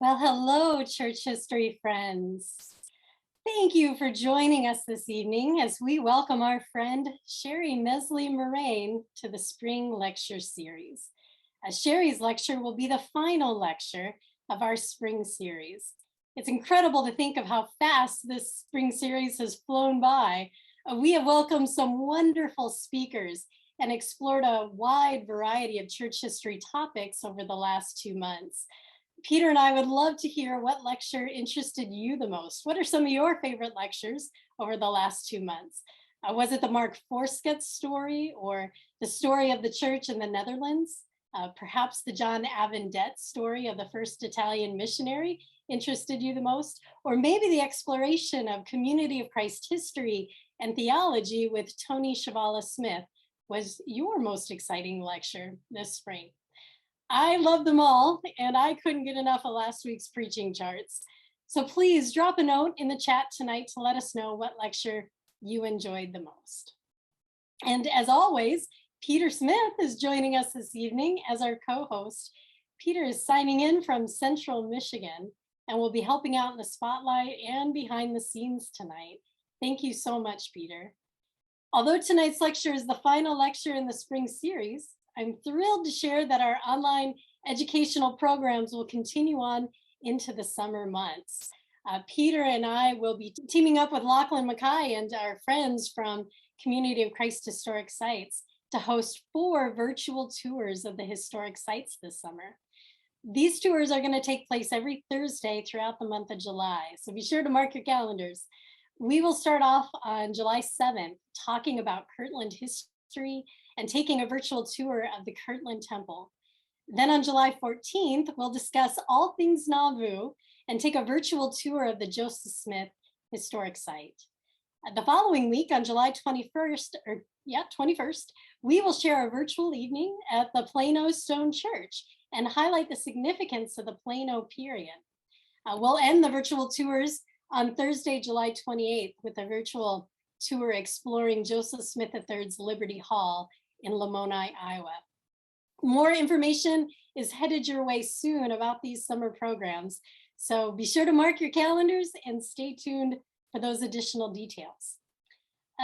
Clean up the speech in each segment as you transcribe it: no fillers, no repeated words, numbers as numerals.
Well, hello, church history friends. Thank you for joining us this evening as we welcome our friend Sherry Mesle-Morain to the Spring Lecture Series. Sherry's lecture will be the final lecture of our spring series. It's incredible to think of how fast this spring series has flown by. We have welcomed some wonderful speakers and explored a wide variety of church history topics over the last 2 months. Peter and I would love to hear what lecture interested you the most. What are some of your favorite lectures over the last 2 months? Was it the Mark Forskett story or the story of the church in the Netherlands? Perhaps the John Avondette story of the first Italian missionary interested you the most? Or maybe the exploration of Community of Christ history and theology with Tony Chavala Smith was your most exciting lecture this spring. I love them all, and I couldn't get enough of last week's preaching charts. So please drop a note in the chat tonight to let us know what lecture you enjoyed the most. And as always, Peter Smith is joining us this evening as our co-host. Peter is signing in from Central Michigan and will be helping out in the spotlight and behind the scenes tonight. Thank you so much, Peter. Although tonight's lecture is the final lecture in the spring series, I'm thrilled to share that our online educational programs will continue on into the summer months. Peter and I will be teaming up with Lachlan Mackay and our friends from Community of Christ Historic Sites to host 4 virtual tours of the historic sites this summer. These tours are going to take place every Thursday throughout the month of July, so be sure to mark your calendars. We will start off on July 7th talking about Kirtland history and taking a virtual tour of the Kirtland Temple. Then on July 14th, we'll discuss all things Nauvoo and take a virtual tour of the Joseph Smith Historic Site. The following week on July 21st, we will share a virtual evening at the Plano Stone Church and highlight the significance of the Plano period. We'll end the virtual tours on Thursday, July 28th with a virtual tour exploring Joseph Smith III's Liberty Hall in Lamoni, Iowa. More information is headed your way soon about these summer programs, so be sure to mark your calendars and stay tuned for those additional details.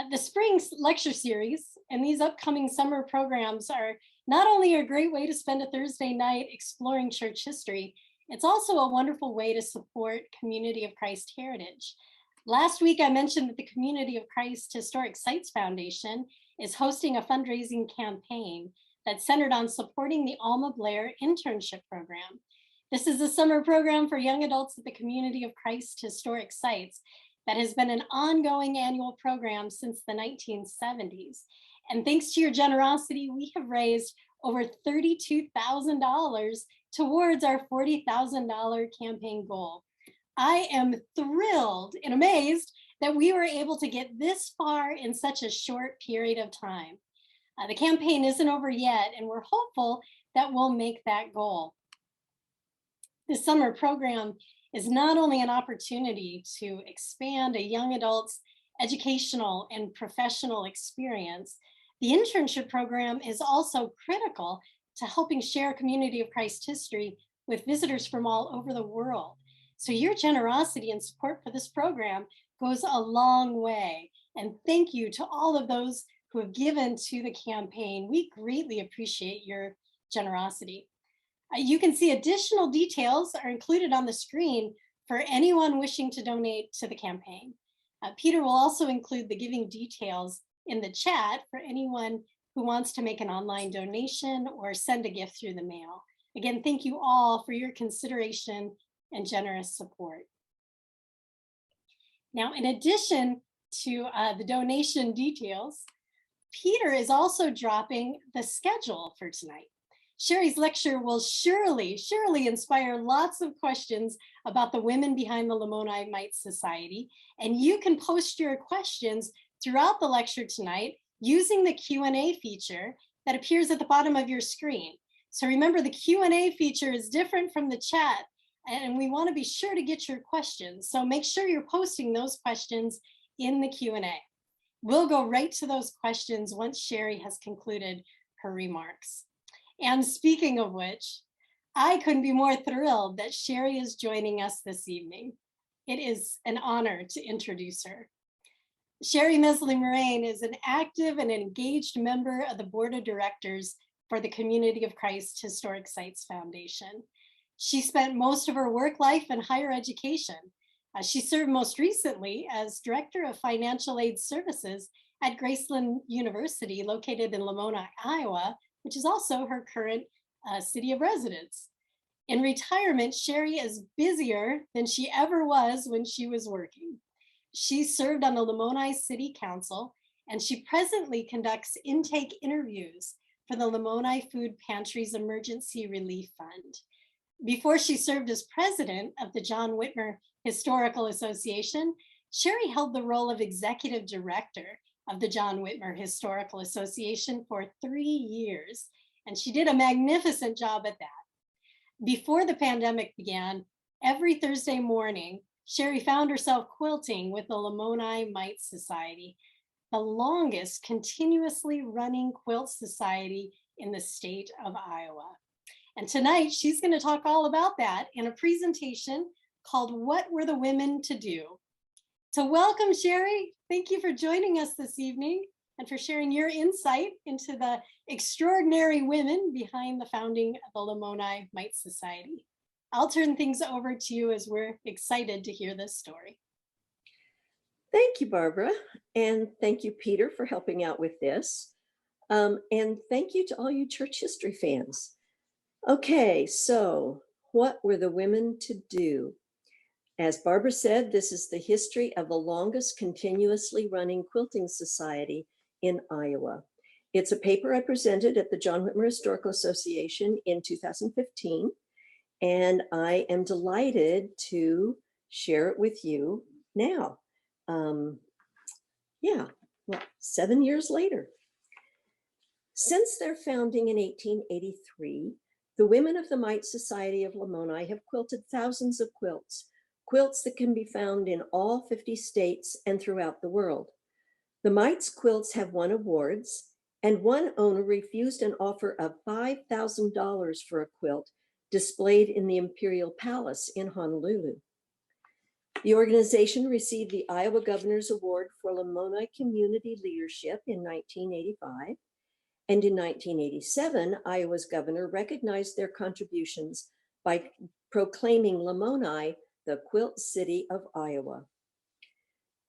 The spring lecture series and these upcoming summer programs are not only a great way to spend a Thursday night exploring church history, it's also a wonderful way to support Community of Christ heritage. Last week, I mentioned that the Community of Christ Historic Sites Foundation is hosting a fundraising campaign that's centered on supporting the Alma Blair internship program. This is a summer program for young adults at the Community of Christ Historic Sites that has been an ongoing annual program since the 1970s. And thanks to your generosity, we have raised over $32,000 towards our $40,000 campaign goal. I am thrilled and amazed that we were able to get this far in such a short period of time. The campaign isn't over yet, and we're hopeful that we'll make that goal. This summer program is not only an opportunity to expand a young adult's educational and professional experience, the internship program is also critical to helping share Community of Christ history with visitors from all over the world. So your generosity and support for this program goes a long way. And thank you to all of those who have given to the campaign. We greatly appreciate your generosity. You can see additional details are included on the screen for anyone wishing to donate to the campaign. Peter will also include the giving details in the chat for anyone who wants to make an online donation or send a gift through the mail. Again, thank you all for your consideration and generous support. Now, in addition to the donation details, Peter is also dropping the schedule for tonight. Sherry's lecture will surely inspire lots of questions about the women behind the Lamoni Mite Society, and you can post your questions throughout the lecture tonight using the Q&A feature that appears at the bottom of your screen. So remember, the Q&A feature is different from the chat, and we want to be sure to get your questions. So make sure you're posting those questions in the Q&A. We'll go right to those questions once Sherry has concluded her remarks. And speaking of which, I couldn't be more thrilled that Sherry is joining us this evening. It is an honor to introduce her. Sherry Mesle-Morain is an active and engaged member of the board of directors for the Community of Christ Historic Sites Foundation. She spent most of her work life in higher education. She served most recently as Director of Financial Aid Services at Graceland University, located in Lamoni, Iowa, which is also her current city of residence. In retirement, Sherry is busier than she ever was when she was working. She served on the Lamoni City Council, and she presently conducts intake interviews for the Lamoni Food Pantry's Emergency Relief Fund. Before she served as president of the John Whitmer Historical Association, Sherry held the role of executive director of the John Whitmer Historical Association for 3 years, and she did a magnificent job at that. Before the pandemic began, every Thursday morning, Sherry found herself quilting with the Lamoni Mite Society, the longest continuously running quilt society in the state of Iowa. And tonight, she's going to talk all about that in a presentation called What Were the Women to Do? So welcome, Sherry. Thank you for joining us this evening and for sharing your insight into the extraordinary women behind the founding of the Lamoni Mite Society. I'll turn things over to you as we're excited to hear this story. Thank you, Barbara. And thank you, Peter, for helping out with this. And thank you to all you church history fans. Okay, so what were the women to do? As Barbara said, this is the history of the longest continuously running quilting society in Iowa. It's a paper I presented at the John Whitmer Historical Association in 2015, and I am delighted to share it with you now. 7 years later. Since their founding in 1883, the women of the Mite Society of Lamoni have quilted thousands of quilts that can be found in all 50 states and throughout the world. The Mites quilts have won awards, and one owner refused an offer of $5,000 for a quilt displayed in the Imperial Palace in Honolulu. The organization received the Iowa Governor's Award for Lamoni Community Leadership in 1985. And in 1987, Iowa's governor recognized their contributions by proclaiming Lamoni the Quilt City of Iowa.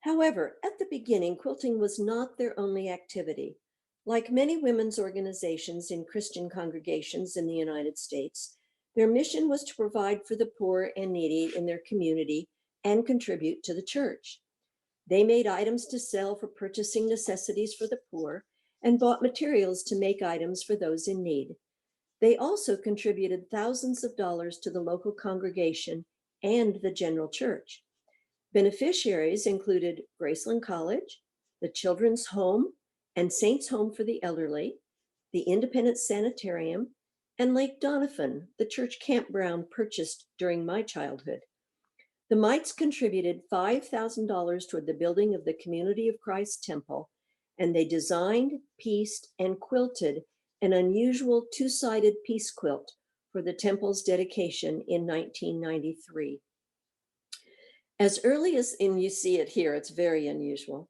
However, at the beginning, quilting was not their only activity. Like many women's organizations in Christian congregations in the United States, their mission was to provide for the poor and needy in their community and contribute to the church. They made items to sell for purchasing necessities for the poor and bought materials to make items for those in need. They also contributed thousands of dollars to the local congregation and the general church. Beneficiaries included Graceland College, the Children's Home and Saints Home for the Elderly, the Independent Sanitarium, and Lake Doniphan, the church campground purchased during my childhood. The Mites contributed $5,000 toward the building of the Community of Christ Temple, and they designed, pieced, and quilted an unusual two-sided piece quilt for the temple's dedication in 1993. As early as, and you see it here, it's very unusual.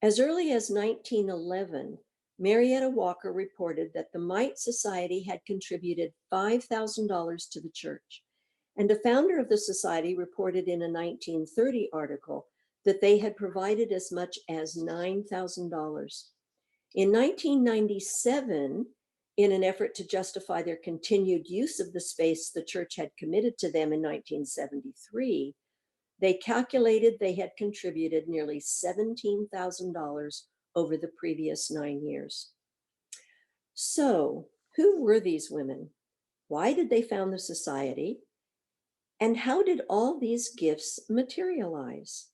As early as 1911, Marietta Walker reported that the Mite Society had contributed $5,000 to the church. And a founder of the society reported in a 1930 article that they had provided as much as $9,000. In 1997, in an effort to justify their continued use of the space the church had committed to them in 1973, they calculated they had contributed nearly $17,000 over the previous 9 years. So, who were these women? Why did they found the society? And how did all these gifts materialize?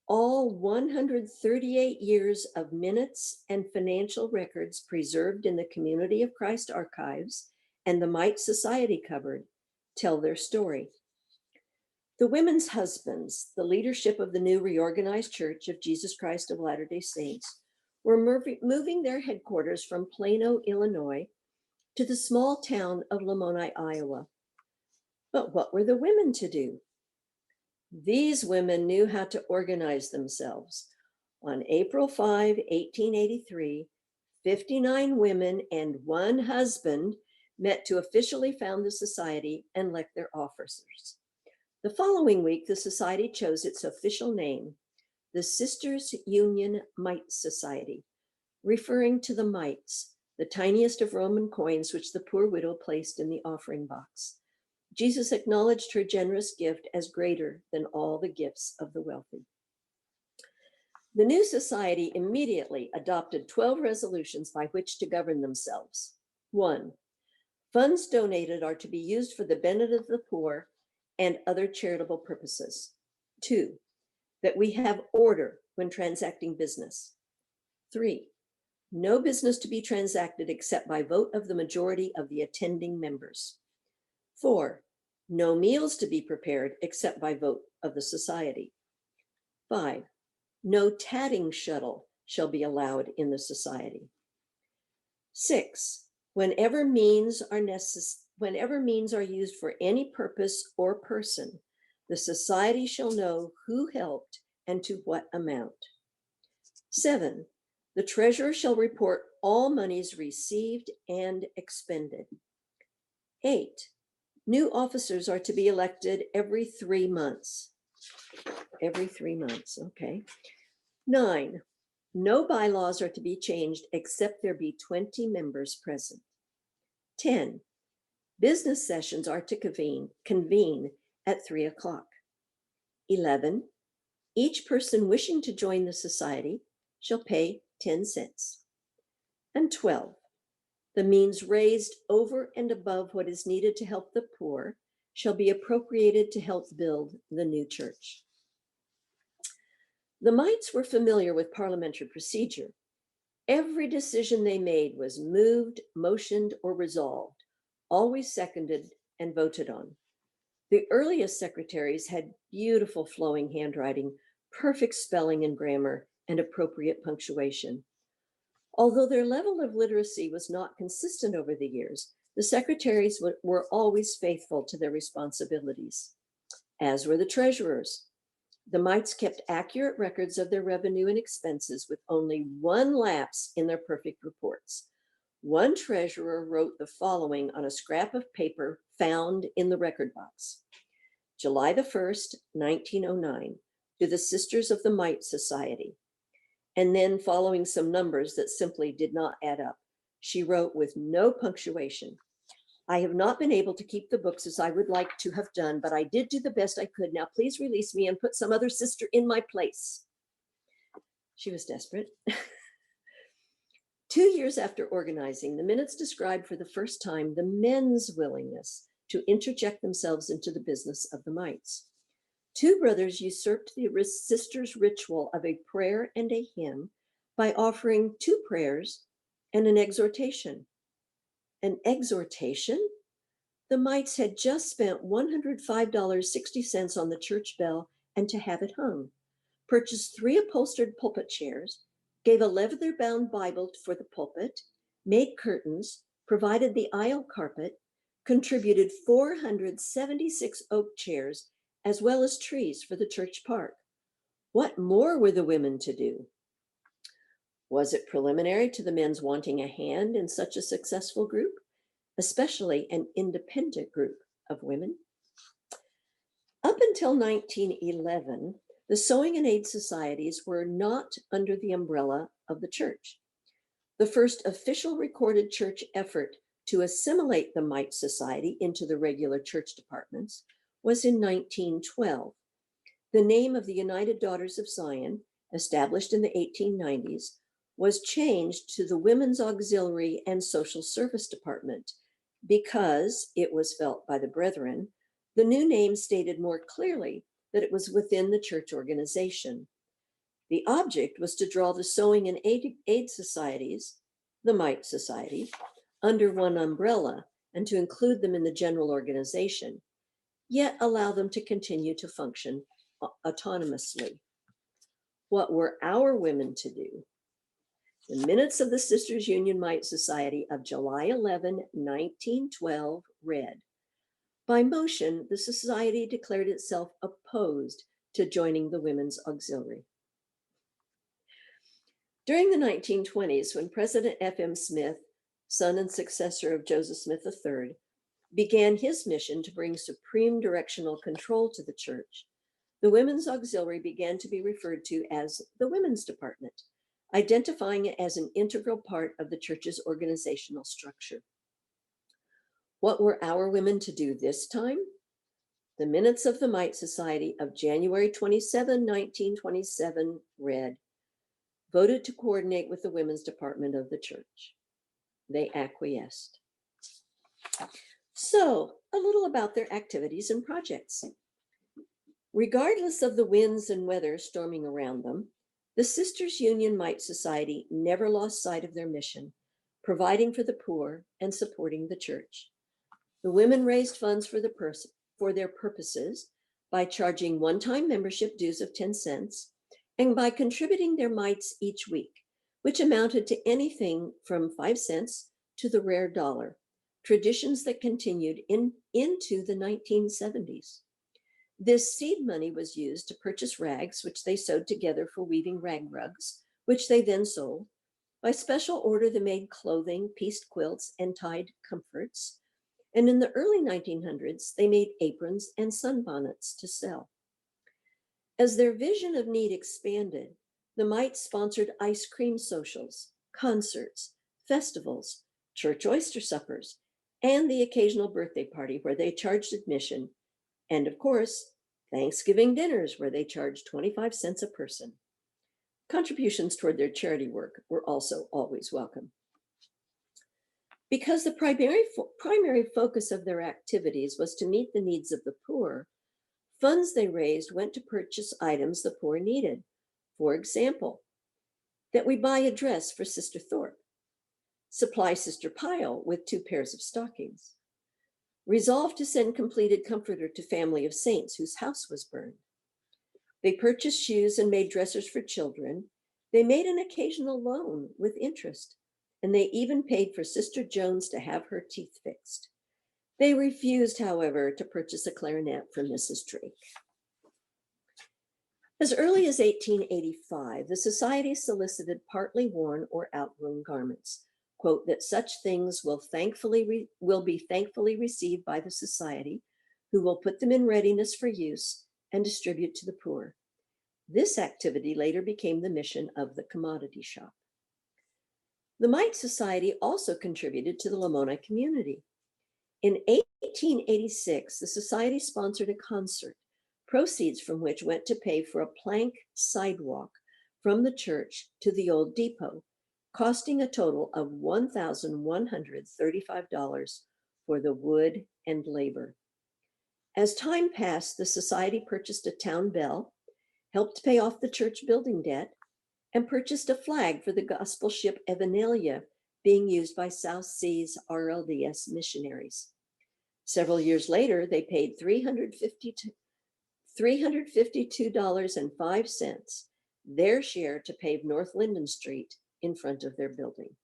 All 138 years of minutes and financial records preserved in the Community of Christ archives and the Mite Society cupboard tell their story. The women's husbands, the leadership of the new reorganized Church of Jesus Christ of Latter-day Saints, were moving their headquarters from Plano, Illinois, to the small town of Lamoni, Iowa. But what were the women to do? These women knew how to organize themselves. On April 5, 1883, 59 women and one husband met to officially found the society and elect their officers. The following week, the society chose its official name, the Sisters Union Mite Society, referring to the mites, the tiniest of Roman coins which the poor widow placed in the offering box. Jesus acknowledged her generous gift as greater than all the gifts of the wealthy. The new society immediately adopted 12 resolutions by which to govern themselves. 1. Funds donated are to be used for the benefit of the poor and other charitable purposes. 2. That we have order when transacting business. 3. No business to be transacted except by vote of the majority of the attending members. 4. No meals to be prepared except by vote of the society. 5. No tatting shuttle shall be allowed in the society. 6. Whenever means are used for any purpose or person, the society shall know who helped and to what amount. 7. The treasurer shall report all monies received and expended. 8. New officers are to be elected every 3 months. Every 3 months, okay. 9. No bylaws are to be changed except there be 20 members present. 10. Business sessions are to convene at 3 o'clock. 11. Each person wishing to join the society shall pay 10 cents. And 12. The means raised over and above what is needed to help the poor shall be appropriated to help build the new church. The Mites were familiar with parliamentary procedure. Every decision they made was moved, motioned, or resolved, always seconded and voted on. The earliest secretaries had beautiful flowing handwriting, perfect spelling and grammar, and appropriate punctuation. Although their level of literacy was not consistent over the years, the secretaries were always faithful to their responsibilities, as were the treasurers. The Mites kept accurate records of their revenue and expenses with only one lapse in their perfect reports. One treasurer wrote the following on a scrap of paper found in the record box. July the 1st, 1909, to the Sisters of the Mite Society. And then following some numbers that simply did not add up, she wrote with no punctuation, I have not been able to keep the books as I would like to have done, but I did do the best I could. Now please release me and put some other sister in my place. She was desperate. 2 years after organizing, the minutes described for the first time the men's willingness to interject themselves into the business of the Mites. 2 brothers usurped the sisters' ritual of a prayer and a hymn by offering 2 prayers and an exhortation. An exhortation? The Mites had just spent $105.60 on the church bell and to have it hung, purchased 3 upholstered pulpit chairs, gave a leather-bound Bible for the pulpit, made curtains, provided the aisle carpet, contributed 476 oak chairs, as well as trees for the church park. What more were the women to do? Was it preliminary to the men's wanting a hand in such a successful group, especially an independent group of women? Up until 1911, the Sewing and Aid Societies were not under the umbrella of the church. The first official recorded church effort to assimilate the Mite Society into the regular church departments was in 1912. The name of the United Daughters of Zion, established in the 1890s, was changed to the Women's Auxiliary and Social Service Department because, it was felt by the brethren, the new name stated more clearly that it was within the church organization. The object was to draw the Sewing and Aid Societies, the Mite Society, under one umbrella and to include them in the general organization, yet allow them to continue to function autonomously. What were our women to do? The minutes of the Sisters Union Mite Society of July 11, 1912 read, by motion, the society declared itself opposed to joining the Women's Auxiliary. During the 1920s, when President F.M. Smith, son and successor of Joseph Smith III, began his mission to bring supreme directional control to the church, the Women's Auxiliary began to be referred to as the Women's Department, identifying it as an integral part of the church's organizational structure. What were our women to do this time? The minutes of the Mite Society of January 27, 1927 read, voted to coordinate with the Women's Department of the church. They acquiesced. So, a little about their activities and projects. Regardless of the winds and weather storming around them, the Sisters Union Mite Society never lost sight of their mission, providing for the poor and supporting the church. The women raised funds for their purposes by charging one-time membership dues of 10 cents and by contributing their mites each week, which amounted to anything from 5 cents to the rare dollar, traditions that continued into the 1970s. This seed money was used to purchase rags, which they sewed together for weaving rag rugs, which they then sold. By special order, they made clothing, pieced quilts, and tied comforts. And in the early 1900s, they made aprons and sunbonnets to sell. As their vision of need expanded, the Mites sponsored ice cream socials, concerts, festivals, church oyster suppers, and the occasional birthday party where they charged admission, and of course, Thanksgiving dinners where they charged 25 cents a person. Contributions toward their charity work were also always welcome. Because the primary focus of their activities was to meet the needs of the poor, funds they raised went to purchase items the poor needed. For example, that we buy a dress for Sister Thorpe, supply Sister Pyle with 2 pairs of stockings, resolve to send completed comforter to family of saints whose house was burned. They purchased shoes and made dressers for children. They made an occasional loan with interest, and they even paid for Sister Jones to have her teeth fixed. They refused, however, to purchase a clarinet for Mrs. Drake. As early as 1885, the society solicited partly worn or outgrown garments, quote, that such things will be thankfully received by the society, who will put them in readiness for use and distribute to the poor. This activity later became the mission of the commodity shop. The Mite Society also contributed to the Lamoni community. In 1886, the society sponsored a concert, proceeds from which went to pay for a plank sidewalk from the church to the old depot, costing a total of $1,135 for the wood and labor. As time passed, the society purchased a town bell, helped pay off the church building debt, and purchased a flag for the gospel ship Evanelia being used by South Seas RLDS missionaries. Several years later, they paid $352.05, their share to pave North Linden Street in front of their building.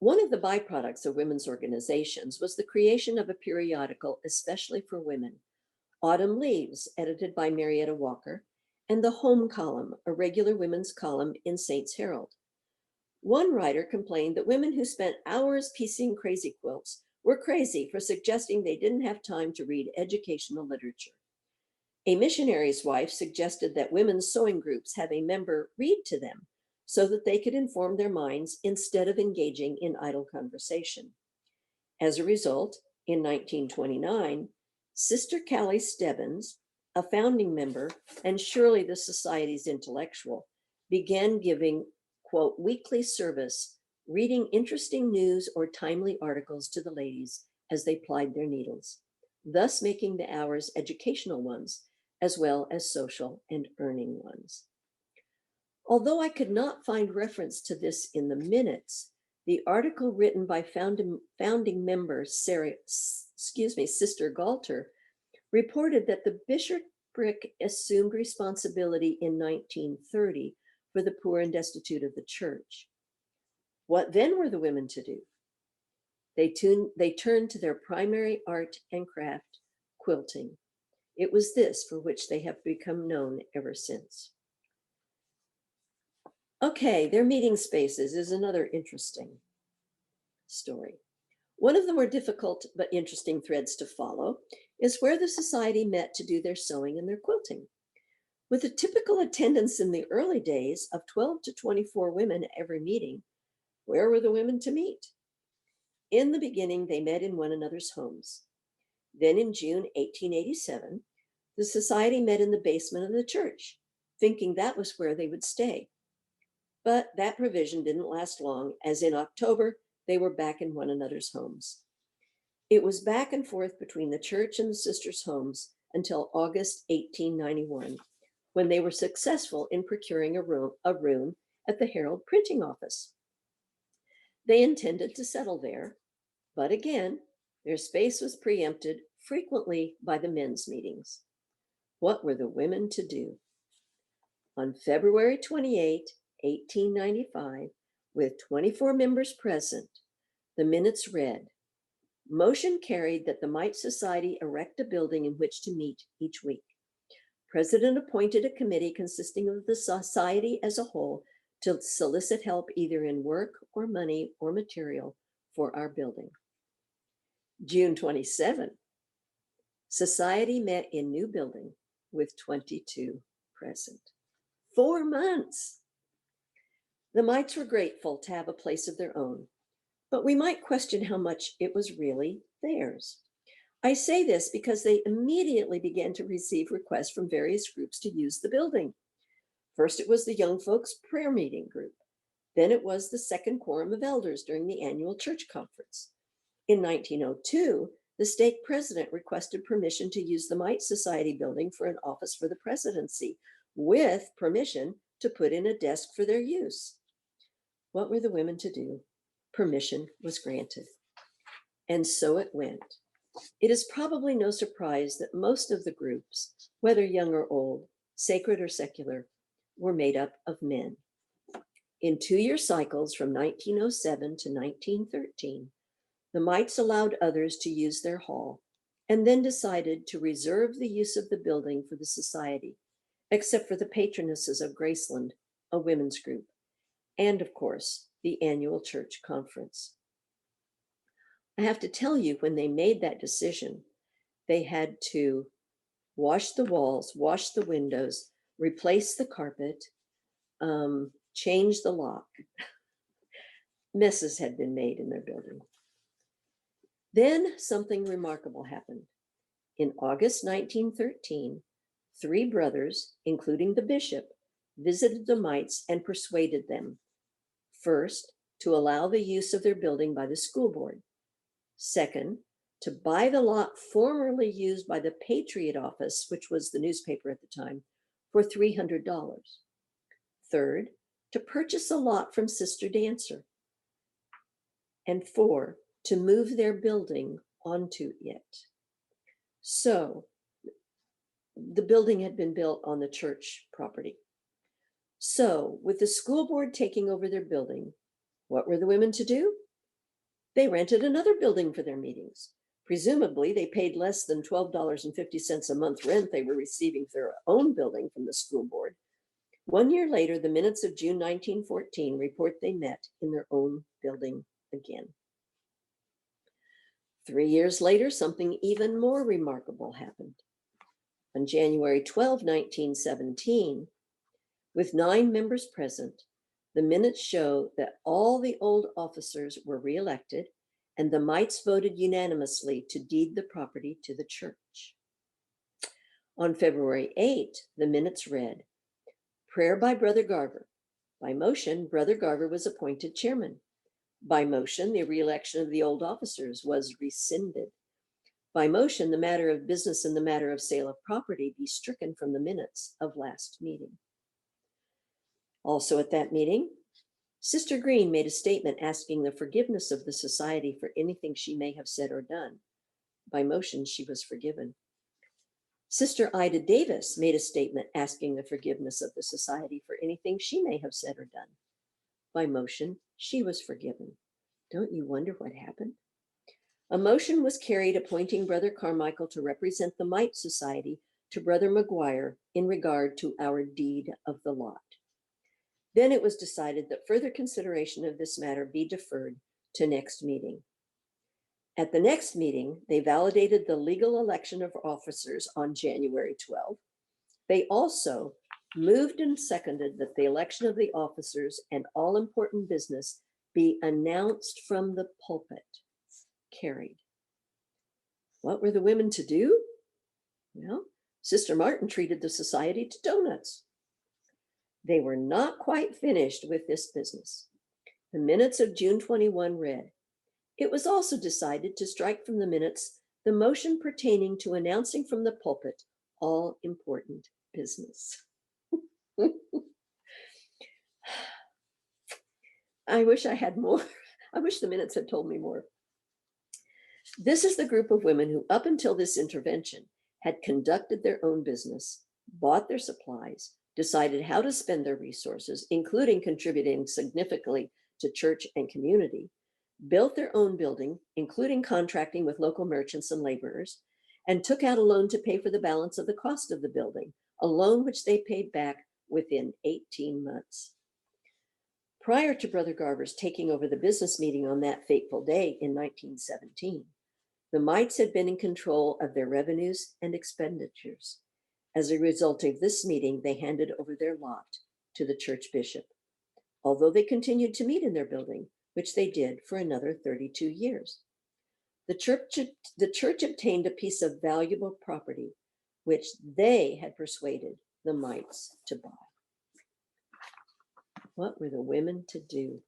One of the byproducts of women's organizations was the creation of a periodical especially for women, Autumn Leaves, edited by Marietta Walker, and the Home Column, a regular women's column in Saints Herald. One writer complained that women who spent hours piecing crazy quilts were crazy for suggesting they didn't have time to read educational literature. A missionary's wife suggested that women's sewing groups have a member read to them so that they could inform their minds instead of engaging in idle conversation. As a result, in 1929, Sister Callie Stebbins, a founding member and surely the society's intellectual, began giving, quote, weekly service, reading interesting news or timely articles to the ladies as they plied their needles, thus making the hours educational ones as well as social and earning ones. Although I could not find reference to this in the minutes, the article written by founding member Sister Galter reported that the bishopric assumed responsibility in 1930 for the poor and destitute of the church. What then were the women to do? They turned to their primary art and craft, quilting. It was this for which they have become known ever since. Okay, their meeting spaces is another interesting story. One of the more difficult but interesting threads to follow is where the society met to do their sewing and their quilting. With a typical attendance in the early days of 12 to 24 women at every meeting, where were the women to meet? In the beginning, they met in one another's homes. Then in June 1887, the society met in the basement of the church, thinking that was where they would stay. But that provision didn't last long, as in October, they were back in one another's homes. It was back and forth between the church and the sisters' homes until August 1891, when they were successful in procuring a room at the Herald printing office. They intended to settle there, but again, their space was preempted frequently by the men's meetings. What were the women to do? On February 28, 1895, with 24 members present, the minutes read, "Motion carried that the Mite Society erect a building in which to meet each week. President appointed a committee consisting of the society as a whole to solicit help either in work or money or material for our building." June 27, society met in new building with 22 present. 4 months. The Mites were grateful to have a place of their own, but we might question how much it was really theirs. I say this because they immediately began to receive requests from various groups to use the building. First, it was the young folks prayer meeting group. Then it was the second quorum of elders during the annual church conference. In 1902, the stake president requested permission to use the Mite Society building for an office for the presidency, with permission to put in a desk for their use. What were the women to do? Permission was granted. And so it went. It is probably no surprise that most of the groups, whether young or old, sacred or secular, were made up of men. In 2-year cycles from 1907 to 1913, the Mites allowed others to use their hall and then decided to reserve the use of the building for the society, except for the patronesses of Graceland, a women's group, and of course, the annual church conference. I have to tell you, when they made that decision, they had to wash the walls, wash the windows, replace the carpet, change the lock. Messes had been made in their building. Then something remarkable happened. In August 1913, 3 brothers, including the bishop, visited the Mites and persuaded them, first, to allow the use of their building by the school board. Second, to buy the lot formerly used by the Patriot Office, which was the newspaper at the time, for $300. Third, to purchase a lot from Sister Dancer. And 4, to move their building onto it. So the building had been built on the church property. So with the school board taking over their building, what were the women to do? They rented another building for their meetings. Presumably, they paid less than $12.50 a month rent they were receiving for their own building from the school board. 1 year later, the minutes of June 1914 report they met in their own building again. 3 years later, something even more remarkable happened. On January 12, 1917, with 9 members present, the minutes show that all the old officers were reelected, and the Mites voted unanimously to deed the property to the church. On February 8, the minutes read, "Prayer by Brother Garver. By motion, Brother Garver was appointed chairman. By motion, the reelection of the old officers was rescinded. By motion, the matter of business and the matter of sale of property be stricken from the minutes of last meeting." Also at that meeting, Sister Green made a statement asking the forgiveness of the society for anything she may have said or done. By motion, she was forgiven. Sister Ida Davis made a statement asking the forgiveness of the society for anything she may have said or done. By motion, she was forgiven. Don't you wonder what happened? A motion was carried appointing Brother Carmichael to represent the Mite Society to Brother McGuire in regard to our deed of the lot. Then it was decided that further consideration of this matter be deferred to next meeting. At the next meeting, they validated the legal election of officers on January 12. They also moved and seconded that the election of the officers and all important business be announced from the pulpit. Carried. What were the women to do? Well, Sister Martin treated the society to donuts. They were not quite finished with this business. The minutes of June 21 read, "It was also decided to strike from the minutes the motion pertaining to announcing from the pulpit all important business." I wish I had more. I wish the minutes had told me more. This is the group of women who, up until this intervention, had conducted their own business, bought their supplies, decided how to spend their resources, including contributing significantly to church and community, built their own building, including contracting with local merchants and laborers, and took out a loan to pay for the balance of the cost of the building, a loan which they paid back within 18 months. Prior to Brother Garver's taking over the business meeting on that fateful day in 1917, the Mites had been in control of their revenues and expenditures. As a result of this meeting, they handed over their lot to the church bishop, although they continued to meet in their building, which they did for another 32 years. The church obtained a piece of valuable property, which they had persuaded the Mites to buy. What were the women to do?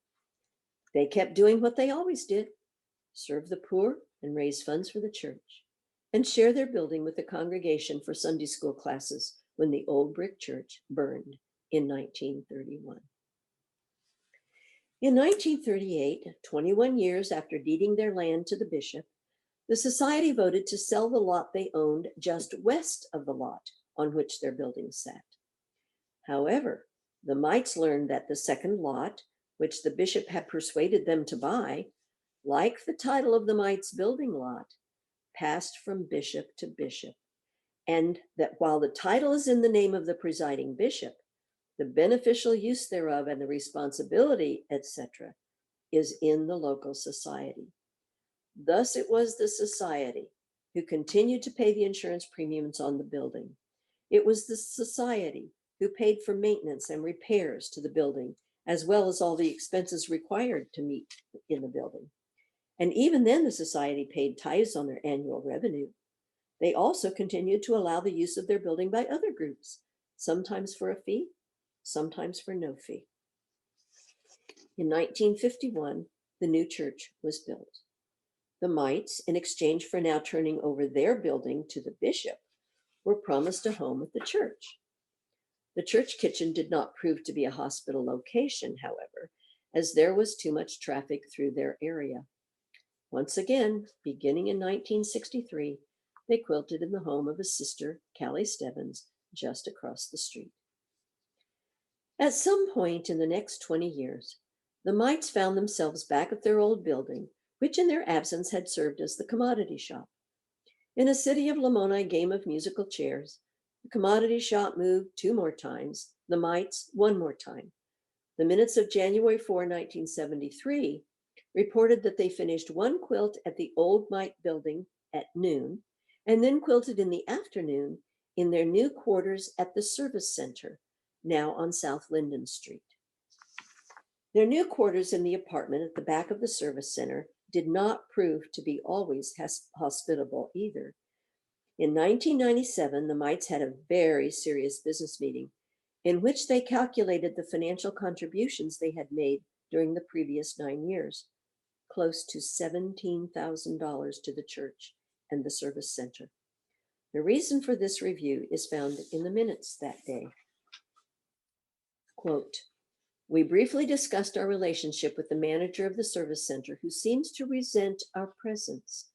They kept doing what they always did: serve the poor and raise funds for the church, and share their building with the congregation for Sunday school classes when the old brick church burned in 1931. In 1938, 21 years after deeding their land to the bishop, the society voted to sell the lot they owned just west of the lot on which their building sat. However, the Mites learned that the second lot, which the bishop had persuaded them to buy, like the title of the Mites building lot, passed from bishop to bishop, and that while the title is in the name of the presiding bishop, the beneficial use thereof and the responsibility, etc., is in the local society. Thus it was the society who continued to pay the insurance premiums on the building. It was the society who paid for maintenance and repairs to the building, as well as all the expenses required to meet in the building. And even then, the society paid tithes on their annual revenue. They also continued to allow the use of their building by other groups, sometimes for a fee, sometimes for no fee. In 1951, the new church was built. The Mites, in exchange for now turning over their building to the bishop, were promised a home at the church. The church kitchen did not prove to be a hospital location, however, as there was too much traffic through their area. Once again, beginning in 1963, they quilted in the home of a sister, Callie Stebbins, just across the street. At some point in the next 20 years, the Mites found themselves back at their old building, which in their absence had served as the commodity shop. In a City of Lamoni game of musical chairs, the commodity shop moved 2 more times, the Mites 1 more time. The minutes of January 4, 1973, reported that they finished 1 quilt at the old Mite building at noon, and then quilted in the afternoon in their new quarters at the service center, now on South Linden Street. Their new quarters in the apartment at the back of the service center did not prove to be always hospitable either. In 1997, the Mites had a very serious business meeting in which they calculated the financial contributions they had made during the previous 9 years, close to $17,000 to the church and the service center. The reason for this review is found in the minutes that day. Quote, "We briefly discussed our relationship with the manager of the service center, who seems to resent our presence.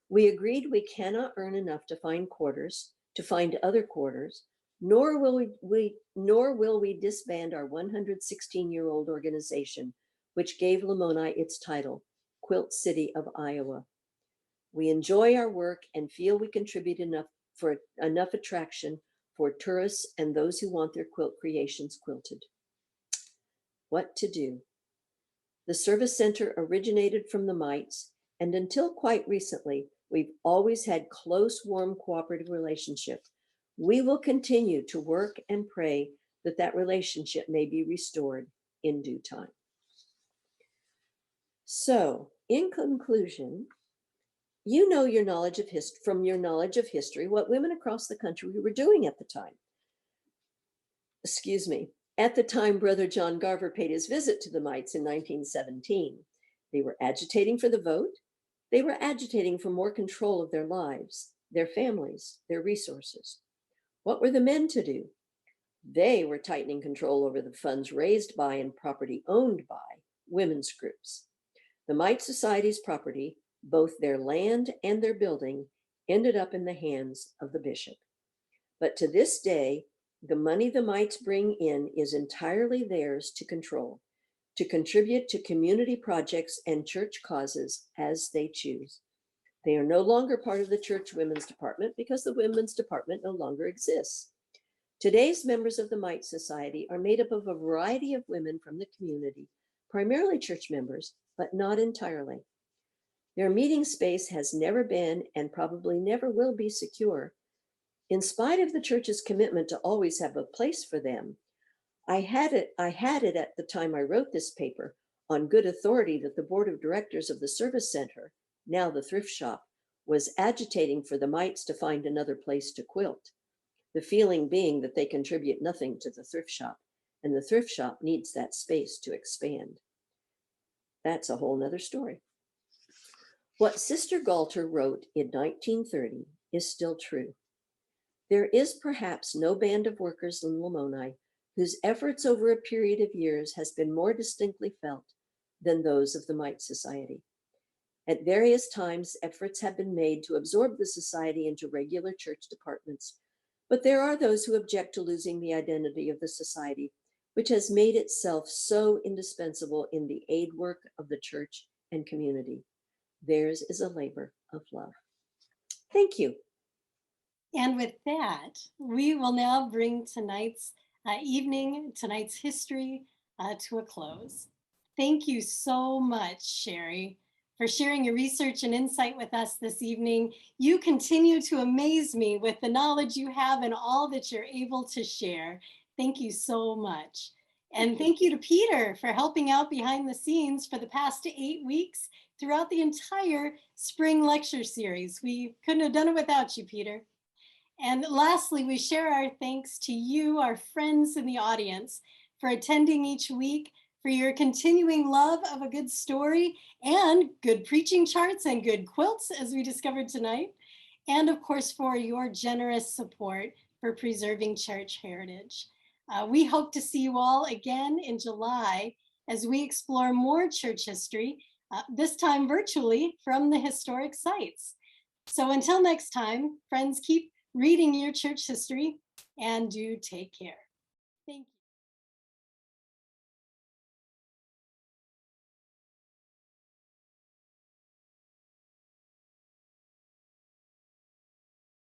We agreed we cannot earn enough to find quarters, to find other quarters, nor will we disband our 116-year-old organization, which gave Lamoni its title, Quilt City of Iowa. We enjoy our work and feel we contribute enough attraction for tourists and those who want their quilt creations quilted. What to do? The service center originated from the Mites, and until quite recently, we've always had close, warm, cooperative relationship. We will continue to work and pray that that relationship may be restored in due time. So, in conclusion, you know from your knowledge of history what women across the country were doing at the time. Excuse me. At the time Brother John Garver paid his visit to the Mites in 1917, they were agitating for the vote. They were agitating for more control of their lives, their families, their resources. What were the men to do? They were tightening control over the funds raised by and property owned by women's groups. The Mite Society's property, both their land and their building, ended up in the hands of the bishop. But to this day, the money the Mites bring in is entirely theirs to control, to contribute to community projects and church causes as they choose. They are no longer part of the church women's department because the women's department no longer exists. Today's members of the Mite Society are made up of a variety of women from the community, primarily church members, but not entirely. Their meeting space has never been and probably never will be secure. In spite of the church's commitment to always have a place for them, I had it at the time I wrote this paper on good authority that the board of directors of the service center, now the thrift shop, was agitating for the Mites to find another place to quilt. The feeling being that they contribute nothing to the thrift shop, and the thrift shop needs that space to expand. That's a whole nother story. What Sister Galter wrote in 1930 is still true. There is perhaps no band of workers in Lamoni whose efforts over a period of years has been more distinctly felt than those of the Mite Society. At various times, efforts have been made to absorb the society into regular church departments, but there are those who object to losing the identity of the society, which has made itself so indispensable in the aid work of the church and community. Theirs is a labor of love. Thank you. And with that, we will now bring tonight's history to a close. Thank you so much, Sherry, for sharing your research and insight with us this evening. You continue to amaze me with the knowledge you have and all that you're able to share. Thank you so much. And thank you to Peter for helping out behind the scenes for the past 8 weeks throughout the entire spring lecture series. We couldn't have done it without you, Peter. And lastly, we share our thanks to you, our friends in the audience, for attending each week, for your continuing love of a good story and good preaching charts and good quilts, as we discovered tonight. And of course, for your generous support for preserving church heritage. We hope to see you all again in July as we explore more church history, this time virtually from the historic sites. So until next time, friends, keep reading your church history and do take care. Thank you.